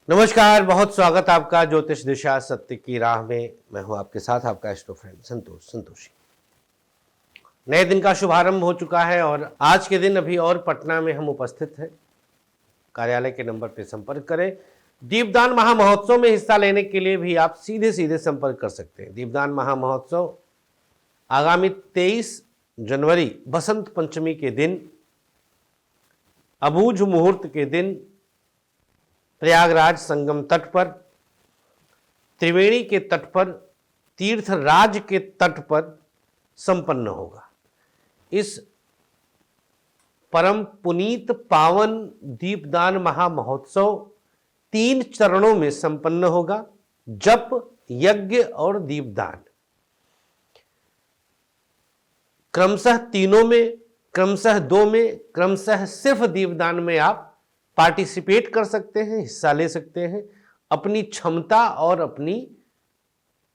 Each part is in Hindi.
नमस्कार, बहुत स्वागत आपका ज्योतिष दिशा सत्य की राह में। मैं हूं आपके साथ आपका एस्ट्रो फ्रेंड संतोषी। नए दिन का शुभारंभ हो चुका है और आज के दिन अभी और पटना में हम उपस्थित हैं। कार्यालय के नंबर पर संपर्क करें। दीपदान महामहोत्सव में हिस्सा लेने के लिए भी आप सीधे सीधे संपर्क कर सकते हैं। दीपदान महामहोत्सव आगामी 23 जनवरी बसंत पंचमी के दिन, अबूझ मुहूर्त के दिन, प्रयागराज संगम तट पर, त्रिवेणी के तट पर, तीर्थराज के तट पर संपन्न होगा। इस परम पुनीत पावन दीपदान महामहोत्सव 3 चरणों में संपन्न होगा। जप, यज्ञ और दीपदान क्रमशः तीनों में, क्रमशः 2 में, क्रमशः सिर्फ दीपदान में आप पार्टिसिपेट कर सकते हैं, हिस्सा ले सकते हैं अपनी क्षमता और अपनी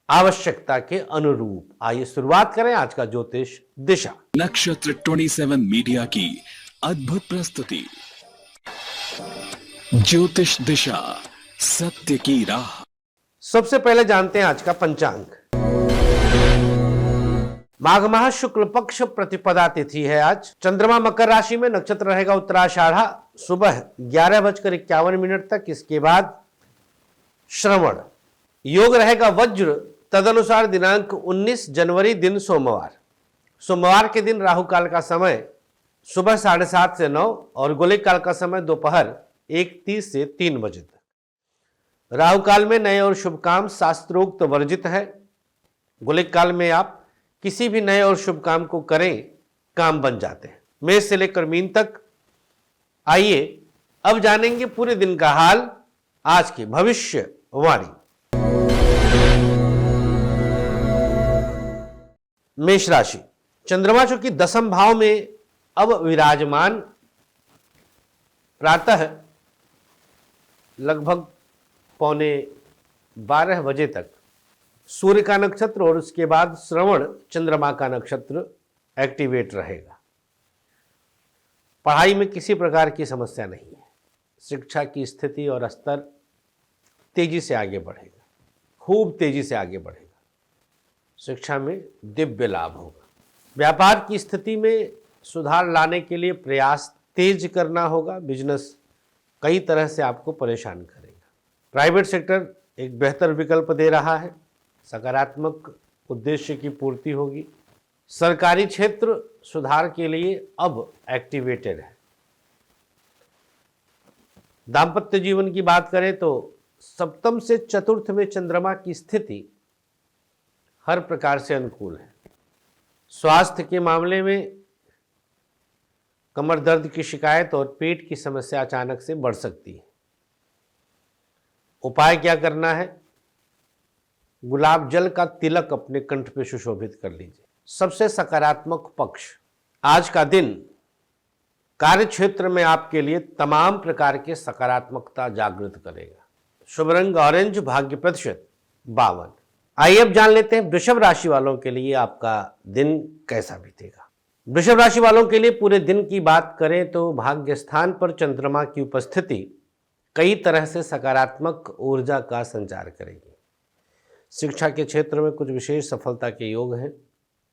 आवश्यकता के अनुरूप। आइए शुरुआत करें आज का ज्योतिष दिशा। नक्षत्र 27 मीडिया की अद्भुत प्रस्तुति, ज्योतिष दिशा सत्य की राह। सबसे पहले जानते हैं आज का पंचांग। माघ माह शुक्ल पक्ष प्रतिपदा तिथि है आज। चंद्रमा मकर राशि में, नक्षत्र रहेगा उत्तराषाढ़ा, सुबह 11:51 तक। इसके बाद श्रवण, योग रहेगा वज्र, तदनुसार दिनांक 19 जनवरी दिन सोमवार। सोमवार के दिन राहु काल का समय सुबह 7:30 से 9 और गोलिक काल का समय दोपहर 1:30 से 3 बजे तक। राहु काल में नए और शुभ काम शास्त्रोक्त वर्जित है। गोलिक काल में आप किसी भी नए और शुभ काम को करें, काम बन जाते हैं। मेष से लेकर मीन तक। आइए अब जानेंगे पूरे दिन का हाल, आज की भविष्यवाणी। मेष राशि, चंद्रमा चूंकि 10वें भाव में अब विराजमान, प्रातः लगभग 11:15 बजे तक सूर्य का नक्षत्र और उसके बाद श्रवण चंद्रमा का नक्षत्र एक्टिवेट रहेगा। पढ़ाई में किसी प्रकार की समस्या नहीं है। शिक्षा की स्थिति और स्तर तेजी से आगे बढ़ेगा, खूब तेजी से आगे बढ़ेगा। शिक्षा में दिव्य लाभ होगा। व्यापार की स्थिति में सुधार लाने के लिए प्रयास तेज करना होगा। बिजनेस कई तरह से आपको परेशान करेगा। प्राइवेट सेक्टर एक बेहतर विकल्प दे रहा है। सकारात्मक उद्देश्य की पूर्ति होगी। सरकारी क्षेत्र सुधार के लिए अब एक्टिवेटेड है। दाम्पत्य जीवन की बात करें तो सप्तम से चतुर्थ में चंद्रमा की स्थिति हर प्रकार से अनुकूल है। स्वास्थ्य के मामले में कमर दर्द की शिकायत और पेट की समस्या अचानक से बढ़ सकती है। उपाय क्या करना है? गुलाब जल का तिलक अपने कंठ पे सुशोभित कर लीजिए। सबसे सकारात्मक पक्ष, आज का दिन कार्य क्षेत्र में आपके लिए तमाम प्रकार के सकारात्मकता जागृत करेगा। शुभ रंग ऑरेंज, भाग्य प्रतिशत 52। आइए अब जान लेते हैं वृषभ राशि वालों के लिए आपका दिन कैसा बीतेगा। वृषभ राशि वालों के लिए पूरे दिन की बात करें तो भाग्य स्थान पर चंद्रमा की उपस्थिति कई तरह से सकारात्मक ऊर्जा का संचार करेगी। शिक्षा के क्षेत्र में कुछ विशेष सफलता के योग हैं।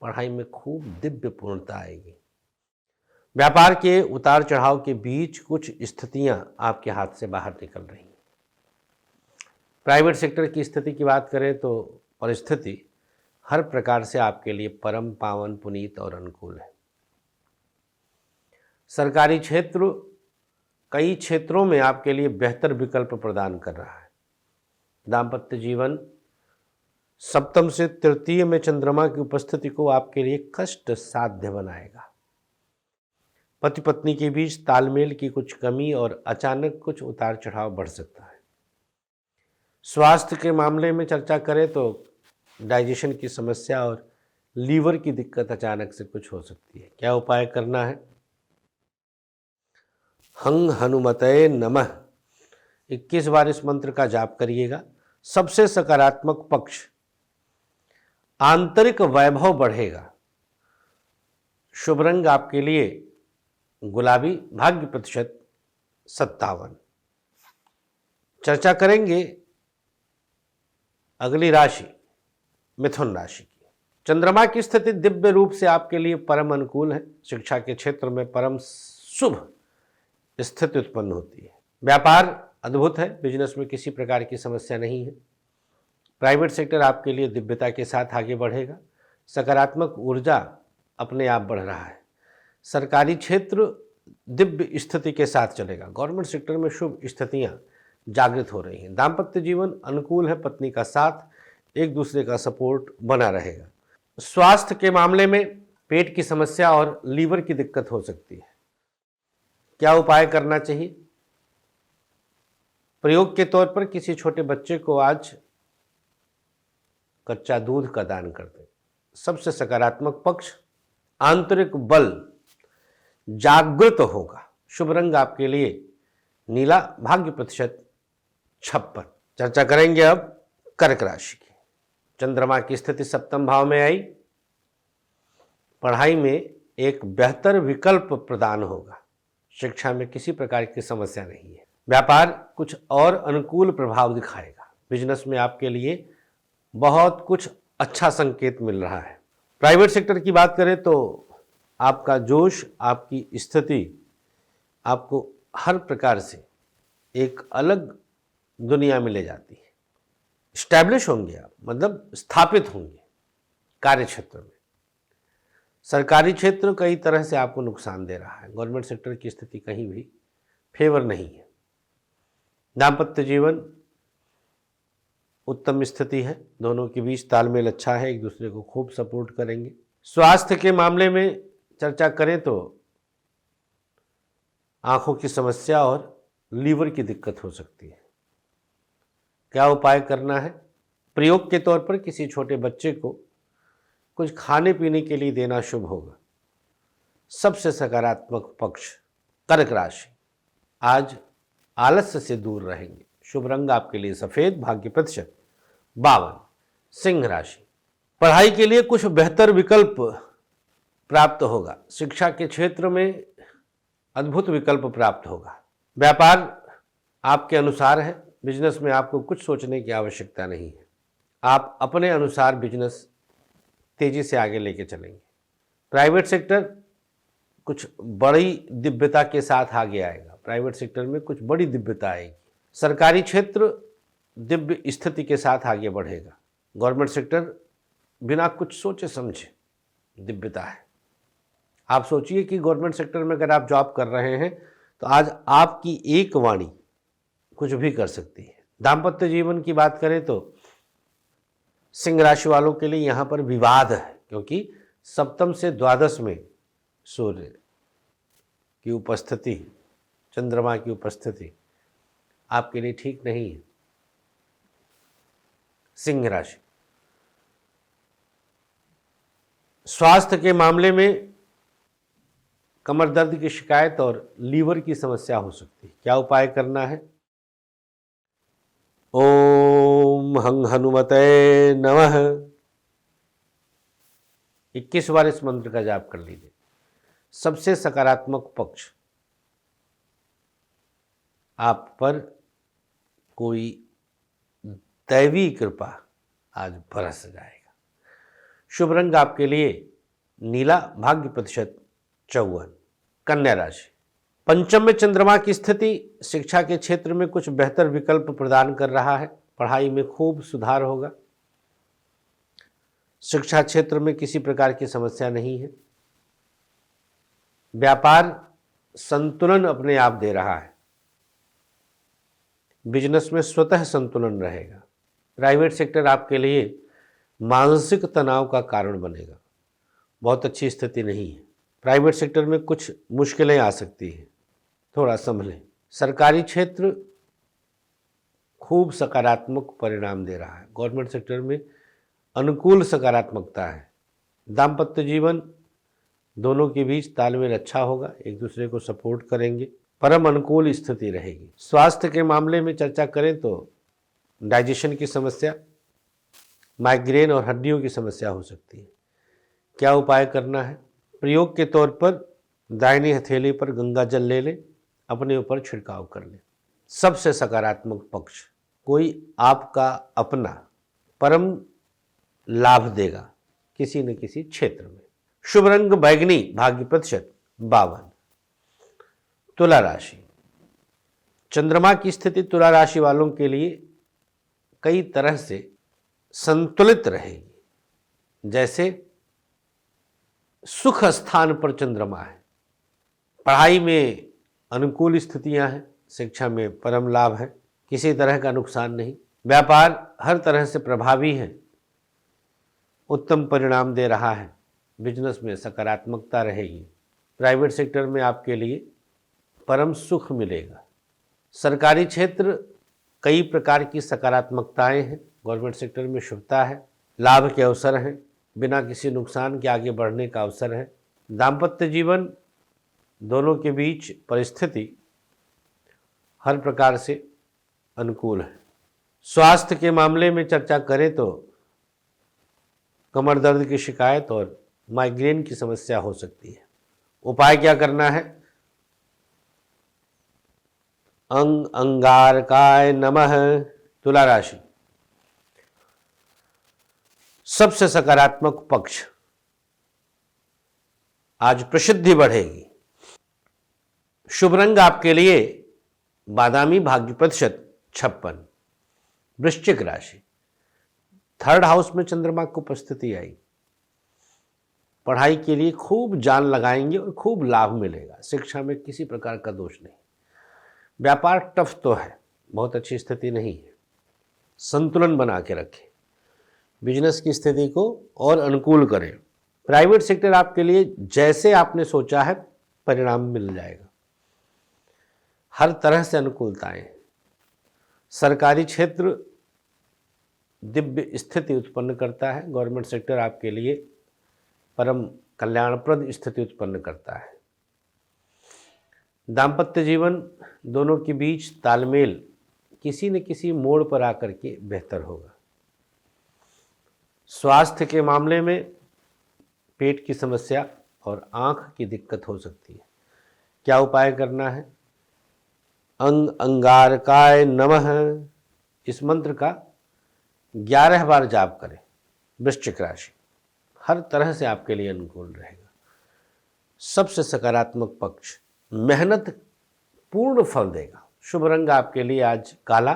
पढ़ाई में खूब दिव्य पूर्णता आएगी। व्यापार के उतार चढ़ाव के बीच कुछ स्थितियां आपके हाथ से बाहर निकल रही हैं। प्राइवेट सेक्टर की स्थिति की बात करें तो परिस्थिति हर प्रकार से आपके लिए परम पावन, पुनीत और अनुकूल है। सरकारी क्षेत्र कई क्षेत्रों में आपके लिए बेहतर विकल्प प्रदान कर रहा है। दाम्पत्य जीवन सप्तम से तृतीय में चंद्रमा की उपस्थिति को आपके लिए कष्ट साध्य बनाएगा। पति पत्नी के बीच तालमेल की कुछ कमी और अचानक कुछ उतार चढ़ाव बढ़ सकता है। स्वास्थ्य के मामले में चर्चा करें तो डाइजेशन की समस्या और लीवर की दिक्कत अचानक से कुछ हो सकती है। क्या उपाय करना है? हंग हनुमते नमः 21 बार इस मंत्र का जाप करिएगा। सबसे सकारात्मक पक्ष, आंतरिक वैभव बढ़ेगा। शुभ रंग आपके लिए गुलाबी, भाग्य प्रतिशत 57। चर्चा करेंगे अगली राशि मिथुन राशि की। चंद्रमा की स्थिति दिव्य रूप से आपके लिए परम अनुकूल है। शिक्षा के क्षेत्र में परम शुभ स्थिति उत्पन्न होती है। व्यापार अद्भुत है। बिजनेस में किसी प्रकार की समस्या नहीं है। प्राइवेट सेक्टर आपके लिए दिव्यता के साथ आगे बढ़ेगा। सकारात्मक ऊर्जा अपने आप बढ़ रहा है। सरकारी क्षेत्र दिव्य स्थिति के साथ चलेगा। गवर्नमेंट सेक्टर में शुभ स्थितियां जागृत हो रही हैं। दाम्पत्य जीवन अनुकूल है। पत्नी का साथ, एक दूसरे का सपोर्ट बना रहेगा। स्वास्थ्य के मामले में पेट की समस्या और लीवर की दिक्कत हो सकती है। क्या उपाय करना चाहिए? प्रयोग के तौर पर किसी छोटे बच्चे को आज कच्चा दूध का दान कर दें। सबसे सकारात्मक पक्ष आंतरिक बल जागृत होगा। शुभ रंग आपके लिए नीला, भाग्य प्रतिशत 56। चर्चा करेंगे अब कर्क राशि की। चंद्रमा की स्थिति सप्तम भाव में आई। पढ़ाई में एक बेहतर विकल्प प्रदान होगा। शिक्षा में किसी प्रकार की समस्या नहीं है। व्यापार कुछ और अनुकूल प्रभाव दिखाएगा। बिजनेस में आपके लिए बहुत कुछ अच्छा संकेत मिल रहा है। प्राइवेट सेक्टर की बात करें तो आपका जोश, आपकी स्थिति आपको हर प्रकार से एक अलग दुनिया में ले जाती है। स्टैब्लिश होंगे आप, मतलब स्थापित होंगे कार्य क्षेत्र में। सरकारी क्षेत्र कई तरह से आपको नुकसान दे रहा है। गवर्नमेंट सेक्टर की स्थिति कहीं भी फेवर नहीं है। दाम्पत्य जीवन उत्तम स्थिति है। दोनों के बीच तालमेल अच्छा है। एक दूसरे को खूब सपोर्ट करेंगे। स्वास्थ्य के मामले में चर्चा करें तो आंखों की समस्या और लीवर की दिक्कत हो सकती है। क्या उपाय करना है? प्रयोग के तौर पर किसी छोटे बच्चे को कुछ खाने पीने के लिए देना शुभ होगा। सबसे सकारात्मक पक्ष कर्क राशि, आज आलस्य से दूर रहेंगे। शुभ रंग आपके लिए सफेद, भाग्य प्रतिशत 52। सिंह राशि, पढ़ाई के लिए कुछ बेहतर विकल्प प्राप्त होगा। शिक्षा के क्षेत्र में अद्भुत विकल्प प्राप्त होगा। व्यापार आपके अनुसार है। बिजनेस में आपको कुछ सोचने की आवश्यकता नहीं है। आप अपने अनुसार बिजनेस तेजी से आगे लेके चलेंगे। प्राइवेट सेक्टर कुछ बड़ी दिव्यता के साथ आगे आएगा। प्राइवेट सेक्टर में कुछ बड़ी दिव्यता आएगी। सरकारी क्षेत्र दिव्य स्थिति के साथ आगे बढ़ेगा। गवर्नमेंट सेक्टर बिना कुछ सोचे समझे दिव्यता है। आप सोचिए कि गवर्नमेंट सेक्टर में अगर आप जॉब कर रहे हैं तो आज आपकी एक वाणी कुछ भी कर सकती है। दाम्पत्य जीवन की बात करें तो सिंह राशि वालों के लिए यहाँ पर विवाद है, क्योंकि सप्तम से द्वादश में सूर्य की उपस्थिति, चंद्रमा की उपस्थिति आपके लिए ठीक नहीं है। सिंह राशि, स्वास्थ्य के मामले में कमर दर्द की शिकायत और लीवर की समस्या हो सकती है। क्या उपाय करना है? ओम हं हनुमते नमः 21 बार इस मंत्र का जाप कर लीजिए। सबसे सकारात्मक पक्ष आप पर कोई दैवी कृपा आज बरस जाएगा। शुभ रंग आपके लिए नीला, भाग्य प्रतिशत 54। कन्या राशि, पंचम में चंद्रमा की स्थिति शिक्षा के क्षेत्र में कुछ बेहतर विकल्प प्रदान कर रहा है। पढ़ाई में खूब सुधार होगा। शिक्षा क्षेत्र में किसी प्रकार की समस्या नहीं है। व्यापार संतुलन अपने आप दे रहा है। बिजनेस में स्वतः संतुलन रहेगा। प्राइवेट सेक्टर आपके लिए मानसिक तनाव का कारण बनेगा। बहुत अच्छी स्थिति नहीं है। प्राइवेट सेक्टर में कुछ मुश्किलें आ सकती हैं, थोड़ा संभलें। सरकारी क्षेत्र खूब सकारात्मक परिणाम दे रहा है। गवर्नमेंट सेक्टर में अनुकूल सकारात्मकता है। दाम्पत्य जीवन दोनों के बीच तालमेल अच्छा होगा। एक दूसरे को सपोर्ट करेंगे। परम अनुकूल स्थिति रहेगी। स्वास्थ्य के मामले में चर्चा करें तो डाइजेशन की समस्या, माइग्रेन और हड्डियों की समस्या हो सकती है। क्या उपाय करना है? प्रयोग के तौर पर दाहिनी हथेली पर गंगा जल ले लें, अपने ऊपर छिड़काव कर लें। सबसे सकारात्मक पक्ष, कोई आपका अपना परम लाभ देगा किसी न किसी क्षेत्र में। शुभ रंग बैगनी, भाग्य प्रतिशत 52। तुला राशि, चंद्रमा की स्थिति तुला राशि वालों के लिए कई तरह से संतुलित रहेगी। जैसे सुख स्थान पर चंद्रमा है, पढ़ाई में अनुकूल स्थितियां हैं, शिक्षा में परम लाभ है, किसी तरह का नुकसान नहीं, व्यापार हर तरह से प्रभावी है, उत्तम परिणाम दे रहा है, बिजनेस में सकारात्मकता रहेगी, प्राइवेट सेक्टर में आपके लिए परम सुख मिलेगा, सरकारी क्षेत्र कई प्रकार की सकारात्मकताएं हैं, गवर्नमेंट सेक्टर में शुभता है, लाभ के अवसर हैं, बिना किसी नुकसान के आगे बढ़ने का अवसर है। दाम्पत्य जीवन दोनों के बीच परिस्थिति हर प्रकार से अनुकूल है। स्वास्थ्य के मामले में चर्चा करें तो कमर दर्द की शिकायत और माइग्रेन की समस्या हो सकती है। उपाय क्या करना है? अंगारकाय नमः। तुला राशि, सबसे सकारात्मक पक्ष, आज प्रसिद्धि बढ़ेगी। शुभ रंग आपके लिए बादामी, भाग्य प्रतिशत 56। वृश्चिक राशि, थर्ड हाउस में चंद्रमा को उपस्थिति आई, पढ़ाई के लिए खूब जान लगाएंगे और खूब लाभ मिलेगा, शिक्षा में किसी प्रकार का दोष नहीं, व्यापार टफ तो है, बहुत अच्छी स्थिति नहीं है, संतुलन बना के रखें, बिजनेस की स्थिति को और अनुकूल करें। प्राइवेट सेक्टर आपके लिए जैसे आपने सोचा है परिणाम मिल जाएगा, हर तरह से अनुकूलताएं। सरकारी क्षेत्र दिव्य स्थिति उत्पन्न करता है, गवर्नमेंट सेक्टर आपके लिए परम कल्याणप्रद स्थिति उत्पन्न करता है। दाम्पत्य जीवन दोनों के बीच तालमेल किसी न किसी मोड़ पर आकर के बेहतर होगा। स्वास्थ्य के मामले में पेट की समस्या और आंख की दिक्कत हो सकती है। क्या उपाय करना है? अंगारकाय नमः, इस मंत्र का 11 बार जाप करें। वृश्चिक राशि, हर तरह से आपके लिए अनुकूल रहेगा। सबसे सकारात्मक पक्ष, मेहनत पूर्ण फल देगा। शुभ रंग आपके लिए आज काला,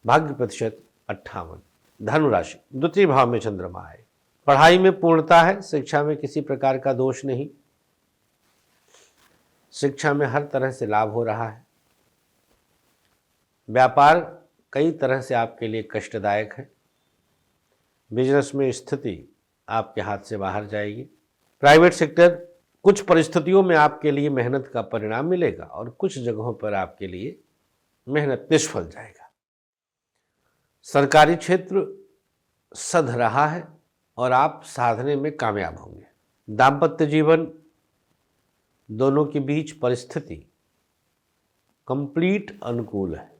भाग्य प्रतिशत 58। धनु राशि, द्वितीय भाव में चंद्रमा है, पढ़ाई में पूर्णता है, शिक्षा में किसी प्रकार का दोष नहीं, शिक्षा में हर तरह से लाभ हो रहा है, व्यापार कई तरह से आपके लिए कष्टदायक है, बिजनेस में स्थिति आपके हाथ से बाहर जाएगी, प्राइवेट सेक्टर कुछ परिस्थितियों में आपके लिए मेहनत का परिणाम मिलेगा और कुछ जगहों पर आपके लिए मेहनत निष्फल जाएगा। सरकारी क्षेत्र सध रहा है और आप साधने में कामयाब होंगे। दाम्पत्य जीवन दोनों के बीच परिस्थिति कंप्लीट अनुकूल है,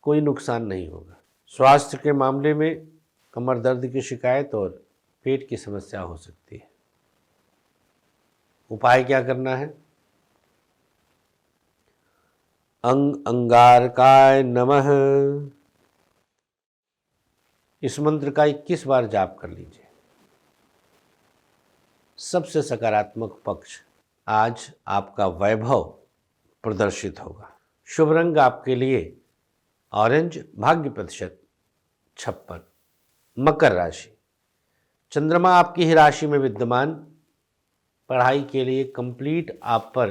कोई नुकसान नहीं होगा। स्वास्थ्य के मामले में कमर दर्द की शिकायत और पेट की समस्या हो सकती है। उपाय क्या करना है? अंगारकाय नमः, इस मंत्र का 21 बार जाप कर लीजिए। सबसे सकारात्मक पक्ष, आज आपका वैभव प्रदर्शित होगा। शुभ रंग आपके लिए ऑरेंज, भाग्य प्रतिशत 56। मकर राशि, चंद्रमा आपकी ही राशि में विद्यमान, पढ़ाई के लिए कंप्लीट आप पर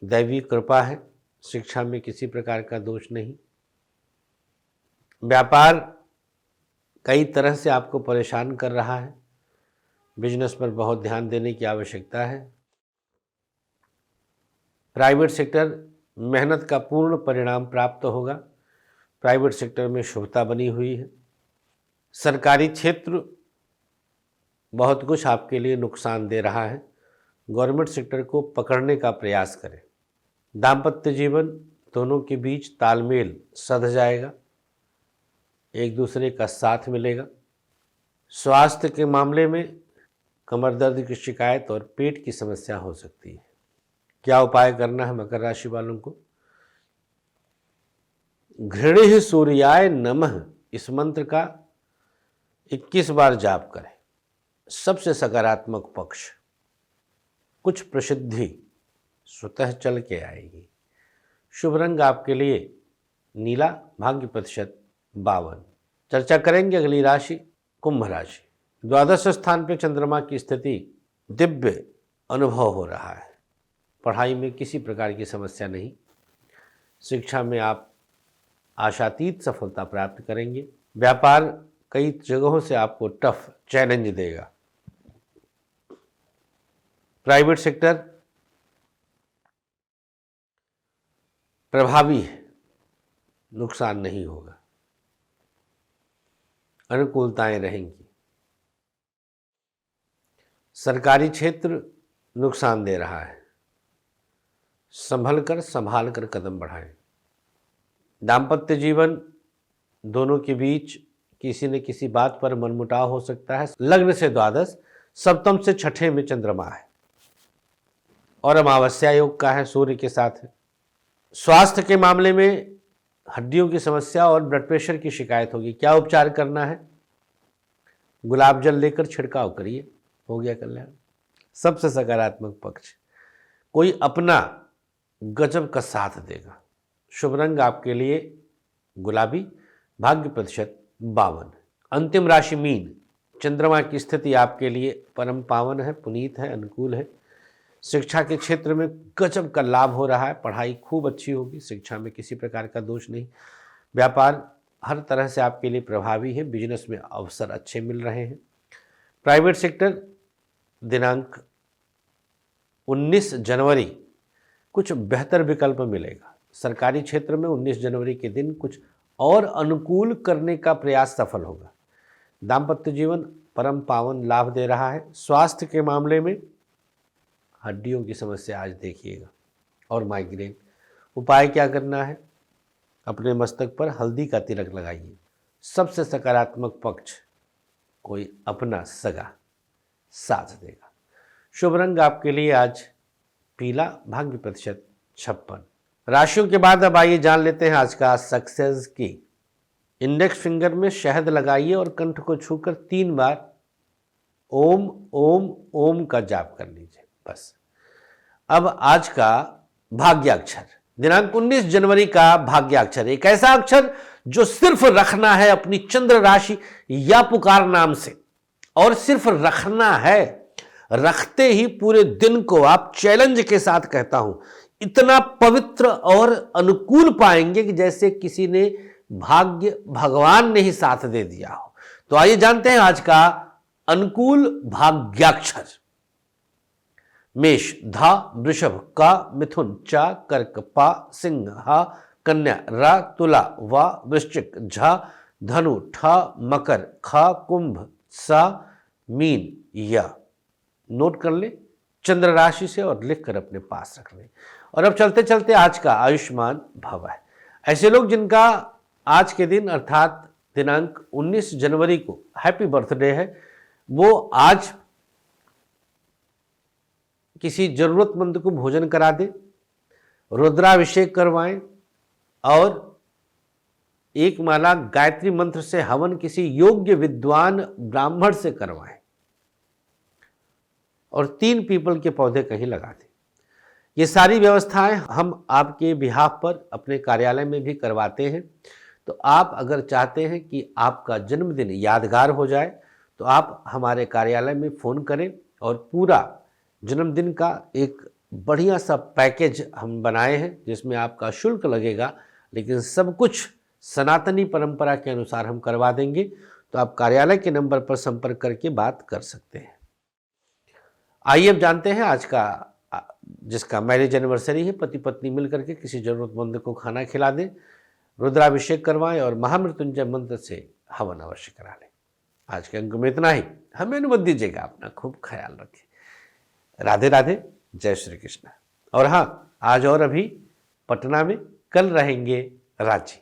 दैवी कृपा है, शिक्षा में किसी प्रकार का दोष नहीं, व्यापार कई तरह से आपको परेशान कर रहा है, बिजनेस पर बहुत ध्यान देने की आवश्यकता है, प्राइवेट सेक्टर मेहनत का पूर्ण परिणाम प्राप्त होगा, प्राइवेट सेक्टर में शुभता बनी हुई है, सरकारी क्षेत्र बहुत कुछ आपके लिए नुकसान दे रहा है, गवर्नमेंट सेक्टर को पकड़ने का प्रयास करें। दाम्पत्य जीवन दोनों के बीच तालमेल सध जाएगा, एक दूसरे का साथ मिलेगा। स्वास्थ्य के मामले में कमर दर्द की शिकायत और पेट की समस्या हो सकती है। क्या उपाय करना है मकर राशि वालों को? घृणिः सूर्याय नमः इस मंत्र का 21 बार जाप करें। सबसे सकारात्मक पक्ष, कुछ प्रसिद्धि स्वतः चल के आएगी। शुभ रंग आपके लिए नीला, भाग्य प्रतिशत 52। चर्चा करेंगे अगली राशि कुंभ राशि। द्वादश स्थान पर चंद्रमा की स्थिति, दिव्य अनुभव हो रहा है। पढ़ाई में किसी प्रकार की समस्या नहीं। शिक्षा में आप आशातीत सफलता प्राप्त करेंगे। व्यापार कई जगहों से आपको टफ चैलेंज देगा। प्राइवेट सेक्टर प्रभावी है, नुकसान नहीं होगा, अनुकूलताएं रहेंगी। सरकारी क्षेत्र नुकसान दे रहा है, संभल कर कदम बढ़ाएं। दाम्पत्य जीवन, दोनों के बीच किसी न किसी बात पर मनमुटाव हो सकता है। लग्न से द्वादश, सप्तम से छठे में चंद्रमा है और अमावस्या योग का है, सूर्य के साथ है। स्वास्थ्य के मामले में हड्डियों की समस्या और ब्लड प्रेशर की शिकायत होगी। क्या उपचार करना है? गुलाब जल लेकर छिड़काव करिए, हो गया कल्याण। सबसे सकारात्मक पक्ष, कोई अपना गजब का साथ देगा। शुभ रंग आपके लिए गुलाबी, भाग्य प्रतिशत 52। अंतिम राशि मीन। चंद्रमा की स्थिति आपके लिए परम पावन है, पुनीत है, अनुकूल है। शिक्षा के क्षेत्र में गजब का लाभ हो रहा है। पढ़ाई खूब अच्छी होगी, शिक्षा में किसी प्रकार का दोष नहीं। व्यापार हर तरह से आपके लिए प्रभावी है। बिजनेस में अवसर अच्छे मिल रहे हैं। प्राइवेट सेक्टर दिनांक 19 जनवरी कुछ बेहतर विकल्प मिलेगा। सरकारी क्षेत्र में 19 जनवरी के दिन कुछ और अनुकूल करने का प्रयास सफल होगा। दाम्पत्य जीवन परम पावन लाभ दे रहा है। स्वास्थ्य के मामले में हड्डियों की समस्या आज देखिएगा और माइग्रेन। उपाय क्या करना है? अपने मस्तक पर हल्दी का तिलक लगाइए। सबसे सकारात्मक पक्ष, कोई अपना सगा साथ देगा। शुभ रंग आपके लिए आज पीला, भाग्य प्रतिशत 56। राशियों के बाद अब आइए जान लेते हैं आज का सक्सेस की। इंडेक्स फिंगर में शहद लगाइए और कंठ को छूकर 3 बार ओम ओम ओम का जाप कर लीजिए, बस। अब आज का भाग्याक्षर, दिनांक 19 जनवरी का भाग्याक्षर, एक ऐसा अक्षर जो सिर्फ रखना है अपनी चंद्र राशि या पुकार नाम से, और सिर्फ रखना है। रखते ही पूरे दिन को आप चैलेंज के साथ कहता हूं इतना पवित्र और अनुकूल पाएंगे कि जैसे किसी ने भाग्य भगवान ने ही साथ दे दिया हो। तो आइए जानते हैं आज का अनुकूल भाग्याक्षर। मेष धा, वृषभ का, मिथुन चा, कर्क पा, सिंह हा, कन्या रा, तुला वा, वृश्चिक झा, धनु ठा, मकर खा, कुंभ सा, मीन या। नोट कर ले चंद्र राशि से और लिखकर अपने पास रख ले। और अब चलते चलते आज का आयुष्मान भव है। ऐसे लोग जिनका आज के दिन अर्थात दिनांक 19 जनवरी को हैप्पी बर्थडे है, वो आज किसी जरूरतमंद को भोजन करा दे, रुद्राभिषेक करवाएं और एक माला गायत्री मंत्र से हवन किसी योग्य विद्वान ब्राह्मण से करवाएं और 3 पीपल के पौधे कहीं लगा दें। ये सारी व्यवस्थाएं हम आपके बिहाफ पर अपने कार्यालय में भी करवाते हैं। तो आप अगर चाहते हैं कि आपका जन्मदिन यादगार हो जाए तो आप हमारे कार्यालय में फ़ोन करें और पूरा जन्मदिन का एक बढ़िया सा पैकेज हम बनाए हैं जिसमें आपका शुल्क लगेगा, लेकिन सब कुछ सनातनी परंपरा के अनुसार हम करवा देंगे। तो आप कार्यालय के नंबर पर संपर्क करके बात कर सकते हैं। आइए अब जानते हैं आज का जिसका मैरिज एनिवर्सरी है, पति पत्नी मिलकर के किसी जरूरतमंद को खाना खिला दें, रुद्राभिषेक करवाएं और महामृत्युंजय मंत्र से हवन अवश्य करा लें। आज के अंक में इतना ही। हमें अनुमति दीजिएगा, अपना खूब ख्याल रखें। राधे राधे, जय श्री कृष्ण। और हाँ, आज और अभी पटना में, कल रहेंगे रांची।